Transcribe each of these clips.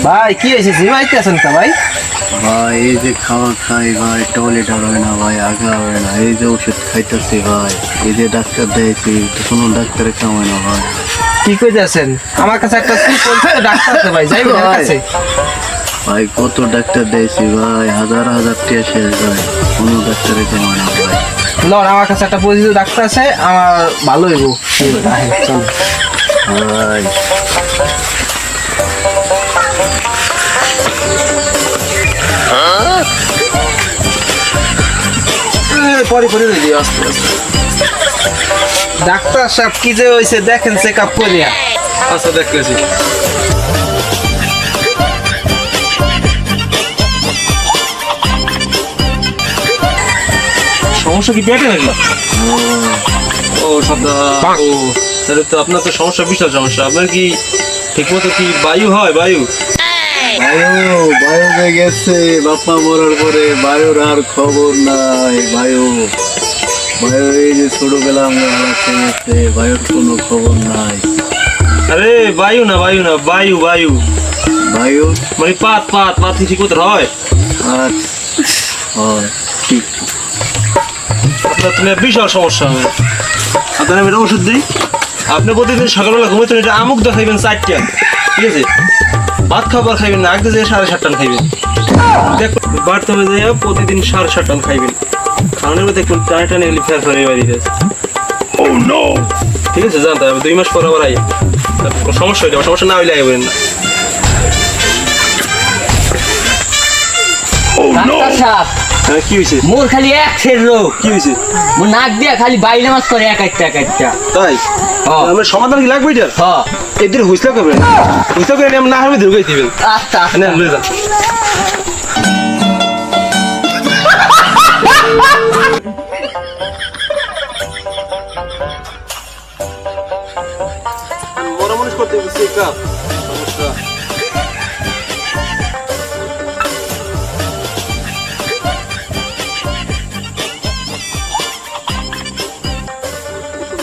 ভাই কি হয়েছে, জিমাইতে আছেন কা ভাই? ভাই এই যে খাওয়া খাই ভাই, টয়লেট আর হয় না ভাই, আগা হয় না, এই যে ওষুধ খাইতেছি ভাই, এই যে ডাক্তার দিয়েছি কোনো ডাক্তারে কামায় না ভাই। কি কইতাছেন? আমার কাছে একটা কি বলছে ডাক্তার আছে ভাই, যাইবেন এর কাছে? ভাই কত ডাক্তার দিয়েছি ভাই, হাজার হাজার টাকা শেষ ভাই, কোনো ডাক্তারে কামায় না ভাই। লন, আমার কাছে একটা পরিচিত ডাক্তার আছে, আমার ভালো হইব। চল ভাই পরে পরে দিও আস্তে আস্তে। ডাক্তার সাহেব কি যে হইছে দেখেন, চেক আপ করিয়া। আচ্ছা দেখতেছি। সমস্যা কি পেটে নাকি? ও সদা, ও তাহলে তো আপনার তো সমস্যা, বিশাল সমস্যা। আপনার কি ঠিকমতো কি বায়ু হয়? বায়ু বায়ু হয়ে গেছে, বাপ্পা মরার পরে বায়ুর আর খবর নাই। বায়ু এই যে ছোটবেলা আমরা হারাতে গেছে, বায়ুর কোনো খবর নাই। আরে বায়ু না, বায়ু না, বায়ু বায়ু বায়ু মানে পাত পাত পাত কি ঠিক মতো হয়? আর হয় ঠিক। আপনার তুমি বিশাল সমস্যা হবে। আপনার আমি একটা ওষুধ দিই, আপনি প্রতিদিন সকালবেলা ঘুমাইতেন, এটা আমুক দা খাইবেন 4টা, ঠিক আছে? ভাত খাবার খাইবেন না, আগে যে 7.5 টান খাইবেন। দেখুন বাড়তে হবে যে প্রতিদিন 7.5 টান খাইবেন। খাওয়ানোর মধ্যে দেখুন টানে টানে গেলে ফের ফের বাড়ি যাচ্ছে। ঠিক আছে, জানতে হবে 2 মাস পর আবার আই, কোনো সমস্যা হইলে, সমস্যা না হইলে আইবেন না। ডাক্তার সাহেব, হ্যাঁ কি হয়েছে? মোর খালি এক সের রোগ। কি হয়েছে? মোর নাক দিয়া খালি বাইলে মাছ করে এক একটা। তাই হ্যাঁ। আমার সমাধান কি লাগবে এটার? হ্যাঁ। এদের হুইসলা করবেন, হুইসলা করে না হবে ধুয়ে দিবেন। আচ্ছা আচ্ছা। নেন লয়ে যান। মরা মানুষ করতে চেক আপ সমস্যা।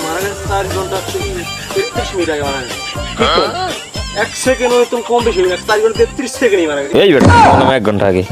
মারা গেছে 4 ঘন্টা 33 মিনিট আগে মারা গেছে। 1 সেকেন্ড হয়তো কম বেশি, 4 ঘন্টা 33 সেকেন্ডই মারা গেছে। এই বেটা 1 ঘন্টা আগে